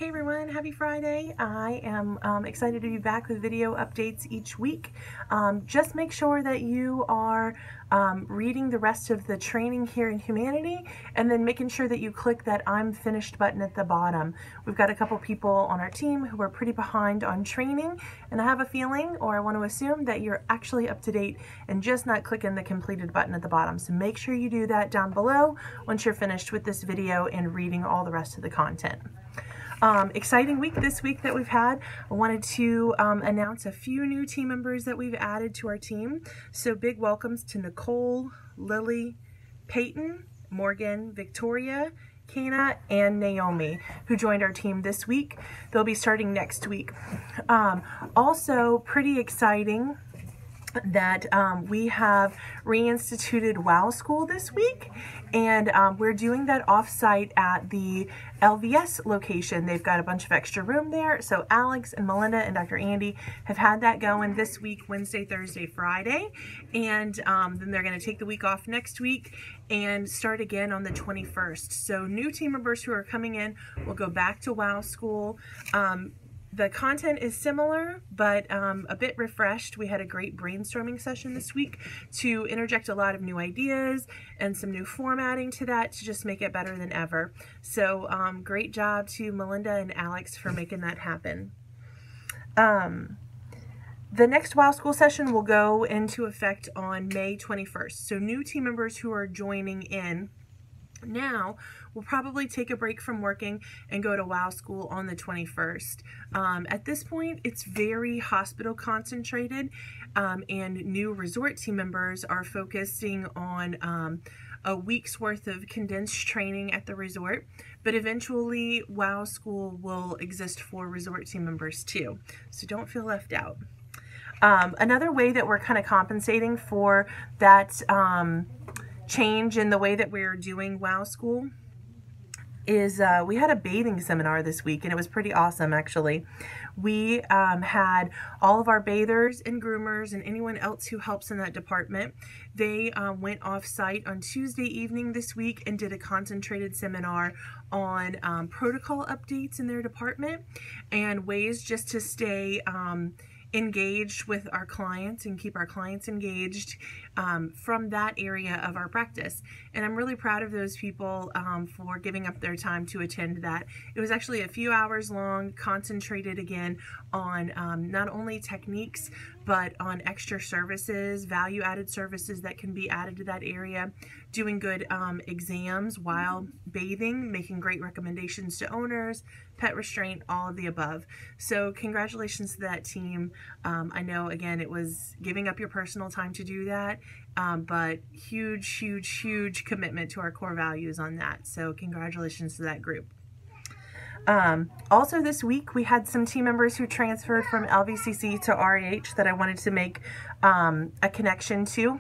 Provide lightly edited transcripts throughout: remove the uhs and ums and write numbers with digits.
Hey everyone, happy Friday. I am excited to be back with video updates each week. Just make sure that you are reading the rest of the training here in Humanity and then making sure that you click that I'm finished button at the bottom. We've got a couple people on our team who are pretty behind on training, and I have a feeling, or I want to assume, that you're actually up to date and just not clicking the completed button at the bottom. So make sure you do that down below once you're finished with this video and reading all the rest of the content. Exciting week this week that we've had. I wanted to announce a few new team members that we've added to our team. So big welcomes to Nicole, Lily, Peyton, Morgan, Victoria, Kana, and Naomi, who joined our team this week. They'll be starting next week. Also pretty exciting that we have reinstituted WOW School this week, and we're doing that off-site at the LVS location. They've got a bunch of extra room there, so Alex and Melinda and Dr. Andy have had that going this week, Wednesday, Thursday, Friday, and then they're going to take the week off next week and start again on the 21st. So new team members who are coming in will go back to WOW School. The content is similar, but a bit refreshed. We had a great brainstorming session this week to interject a lot of new ideas and some new formatting to that to just make it better than ever. So great job to Melinda and Alex for making that happen. The next WOW School session will go into effect on May 21st. So new team members who are joining in now we'll probably take a break from working and go to WOW School on the 21st. At this point, it's very hospital concentrated, and new resort team members are focusing on a week's worth of condensed training at the resort, but eventually WOW School will exist for resort team members too, so don't feel left out. Another way that we're kind of compensating for that change in the way that we're doing WOW School is we had a bathing seminar this week, and it was pretty awesome actually. We had all of our bathers and groomers and anyone else who helps in that department. They went off site on Tuesday evening this week and did a concentrated seminar on protocol updates in their department and ways just to stay engaged with our clients and keep our clients engaged from that area of our practice. And I'm really proud of those people for giving up their time to attend that. It was actually a few hours long, concentrated again on not only techniques, but on extra services, value-added services that can be added to that area, doing good exams while bathing, making great recommendations to owners, pet restraint, all of the above. So congratulations to that team. I know, again, it was giving up your personal time to do that, but huge, huge, huge commitment to our core values on that. So congratulations to that group. Also this week we had some team members who transferred from LVCC to RH that I wanted to make a connection to.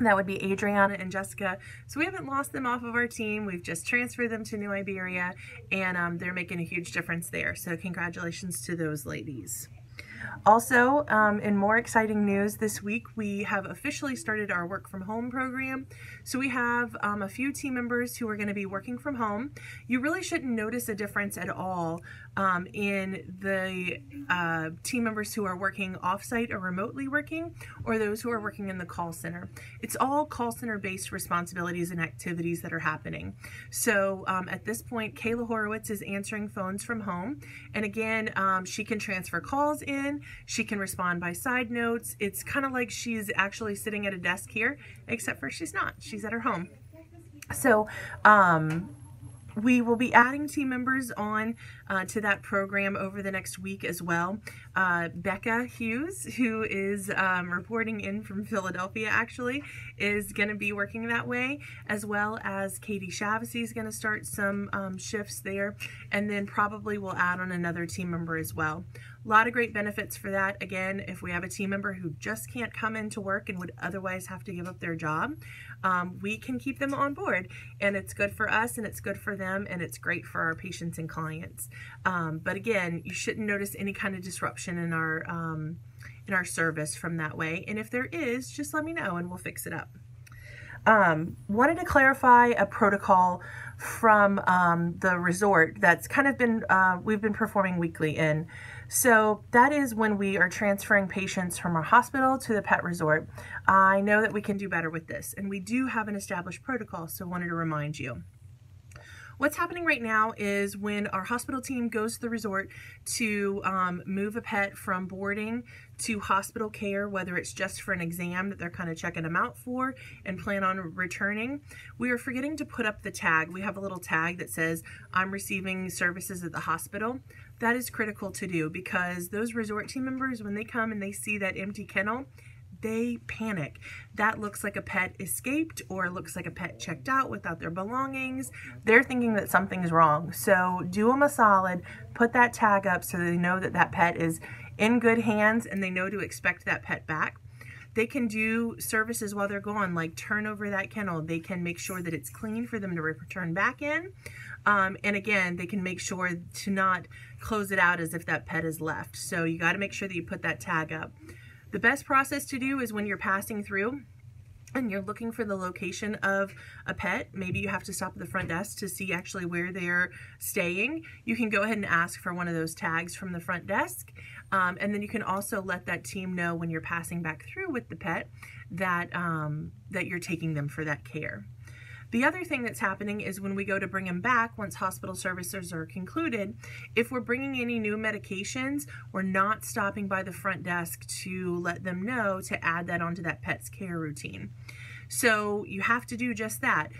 That would be Adriana and Jessica. So we haven't lost them off of our team. We've just transferred them to New Iberia, and they're making a huge difference there. So congratulations to those ladies. Also, in more exciting news this week, we have officially started our work from home program. So we have a few team members who are going to be working from home. You really shouldn't notice a difference at all in the team members who are working offsite or remotely working, or those who are working in the call center. It's all call center based responsibilities and activities that are happening. So at this point, Kayla Horowitz is answering phones from home. And again, she can transfer calls in, she can respond by side notes. It's kind of like she's actually sitting at a desk here, except for she's not. She's at her home. So we will be adding team members on to that program over the next week as well. Becca Hughes, who is reporting in from Philadelphia actually, is going to be working that way, as well as Katie Shavasy is going to start some shifts there, and then probably we'll add on another team member as well. A lot of great benefits for that. Again, if we have a team member who just can't come into work and would otherwise have to give up their job, we can keep them on board, and it's good for us and it's good for them and it's great for our patients and clients. But again, you shouldn't notice any kind of disruption in our service from that way, and if there is, just let me know and we'll fix it up. wanted to clarify a protocol from the resort that's kind of been, we've been performing weekly in. So that is when we are transferring patients from our hospital to the pet resort. I know that we can do better with this, and we do have an established protocol, so I wanted to remind you. What's happening right now is when our hospital team goes to the resort to move a pet from boarding to hospital care, whether it's just for an exam that they're kind of checking them out for and plan on returning, we are forgetting to put up the tag. We have a little tag that says, I'm receiving services at the hospital. That is critical to do because those resort team members, when they come and they see that empty kennel, they panic. That looks like a pet escaped or looks like a pet checked out without their belongings. They're thinking that something's wrong. So do them a solid, put that tag up so they know that that pet is in good hands and they know to expect that pet back. They can do services while they're gone, like turn over that kennel. They can make sure that it's clean for them to return back in. And again, they can make sure to not close it out as if that pet is left. So you got to make sure that you put that tag up. The best process to do is when you're passing through and you're looking for the location of a pet, maybe you have to stop at the front desk to see actually where they're staying. You can go ahead and ask for one of those tags from the front desk. And then you can also let that team know when you're passing back through with the pet that, that you're taking them for that care. The other thing that's happening is when we go to bring them back, once hospital services are concluded, if we're bringing any new medications, we're not stopping by the front desk to let them know to add that onto that pet's care routine. So you have to do just that.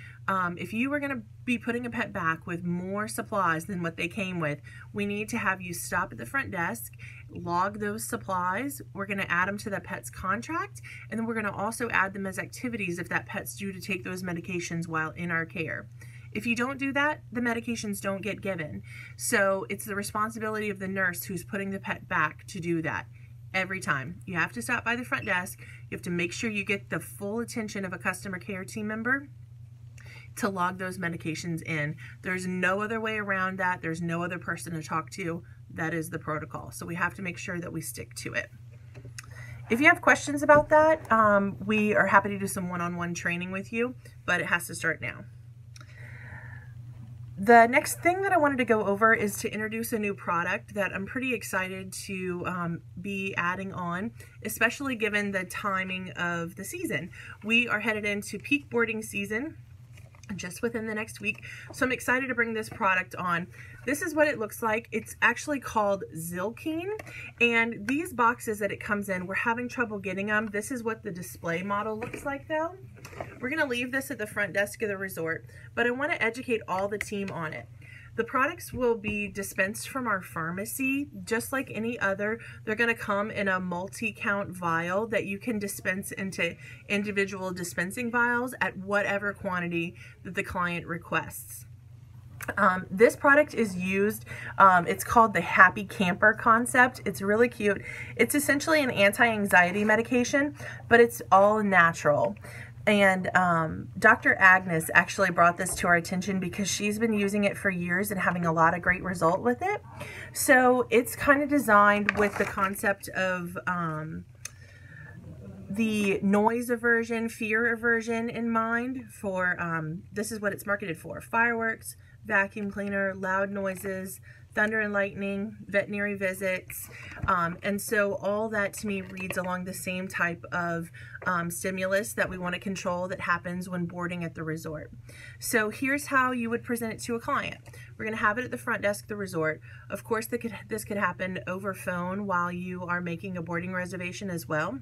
If you were going to be putting a pet back with more supplies than what they came with, we need to have you stop at the front desk, log those supplies. We're going to add them to the pet's contract, and then we're going to also add them as activities if that pet's due to take those medications while in our care. If you don't do that, the medications don't get given. So it's the responsibility of the nurse who's putting the pet back to do that. Every time. You have to stop by the front desk. You have to make sure you get the full attention of a customer care team member to log those medications in. There's no other way around that. There's no other person to talk to. That is the protocol. So we have to make sure that we stick to it. If you have questions about that, we are happy to do some one-on-one training with you, but it has to start now. The next thing that I wanted to go over is to introduce a new product that I'm pretty excited to be adding on, especially given the timing of the season. We are headed into peak boarding season just within the next week, so I'm excited to bring this product on. This is what it looks like. It's actually called Zylkene, and these boxes that it comes in, we're having trouble getting them. This is what the display model looks like though. We're going to leave this at the front desk of the resort, but I want to educate all the team on it. The products will be dispensed from our pharmacy, just like any other. They're going to come in a multi-count vial that you can dispense into individual dispensing vials at whatever quantity that the client requests. This product is used, it's called the Happy Camper concept. It's really cute. It's essentially an anti-anxiety medication, but it's all natural. And Dr. Agnes actually brought this to our attention because she's been using it for years and having a lot of great result with it. So it's kind of designed with the concept of the noise aversion, fear aversion in mind for, this is what it's marketed for: fireworks, vacuum cleaner, loud noises, thunder and lightning, veterinary visits, and so all that to me reads along the same type of stimulus that we want to control that happens when boarding at the resort. So here's how you would present it to a client. We're going to have it at the front desk of the resort. Of course, this could happen over phone while you are making a boarding reservation as well.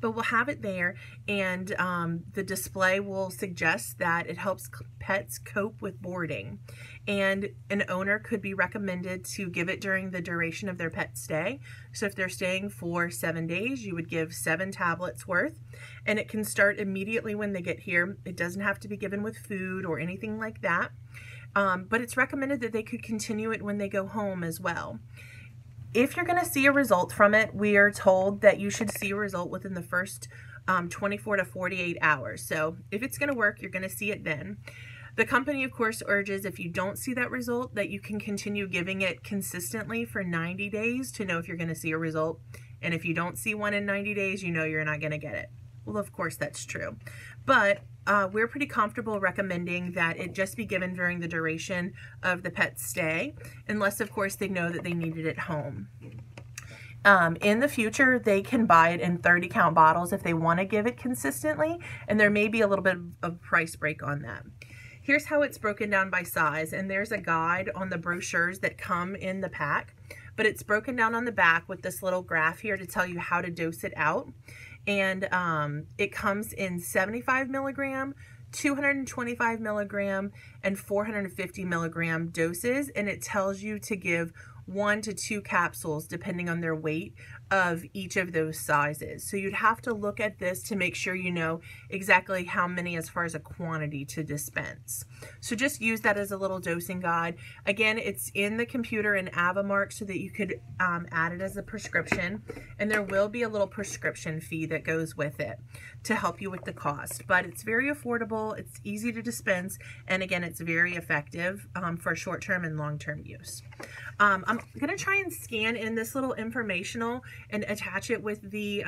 But we'll have it there, and the display will suggest that it helps pets cope with boarding. And an owner could be recommended to give it during the duration of their pet stay. So if they're staying for 7 days, you would give 7 tablets worth, and it can start immediately when they get here. It doesn't have to be given with food or anything like that, but it's recommended that they could continue it when they go home as well. If you're going to see a result from it, we are told that you should see a result within the first 24 to 48 hours. So if it's going to work, you're going to see it then. The company, of course, urges if you don't see that result, that you can continue giving it consistently for 90 days to know if you're going to see a result. And if you don't see one in 90 days, you know you're not going to get it. Well, of course that's true, but we're pretty comfortable recommending that it just be given during the duration of the pet's stay, unless of course they know that they need it at home. In the future, they can buy it in 30 count bottles if they want to give it consistently, and there may be a little bit of price break on that. Here's how it's broken down by size, and there's a guide on the brochures that come in the pack, but it's broken down on the back with this little graph here to tell you how to dose it out. And it comes in 75 milligram, 225 milligram, and 450 milligram doses, and it tells you to give 1 to 2 capsules depending on their weight of each of those sizes. So you'd have to look at this to make sure you know exactly how many as far as a quantity to dispense. So just use that as a little dosing guide. Again, it's in the computer in Avamark so that you could add it as a prescription, and there will be a little prescription fee that goes with it to help you with the cost. But it's very affordable, it's easy to dispense, and again, it's very effective for short-term and long-term use. I'm going to try and scan in this little informational and attach it with the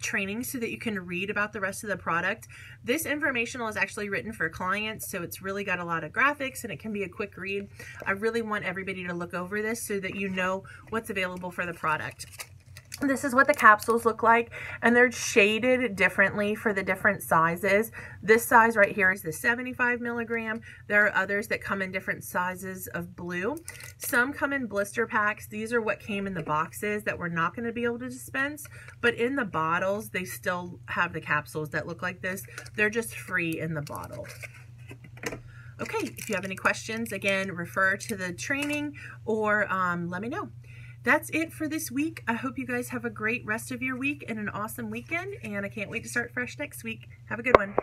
training so that you can read about the rest of the product. This informational is actually written for clients, so it's really got a lot of graphics and it can be a quick read. I really want everybody to look over this so that you know what's available for the product. This is what the capsules look like, and they're shaded differently for the different sizes. This size right here is the 75 milligram. There are others that come in different sizes of blue. Some come in blister packs. These are what came in the boxes that we're not going to be able to dispense, but in the bottles, they still have the capsules that look like this. They're just free in the bottle. Okay, if you have any questions, again, refer to the training or let me know. That's it for this week. I hope you guys have a great rest of your week and an awesome weekend, and I can't wait to start fresh next week. Have a good one.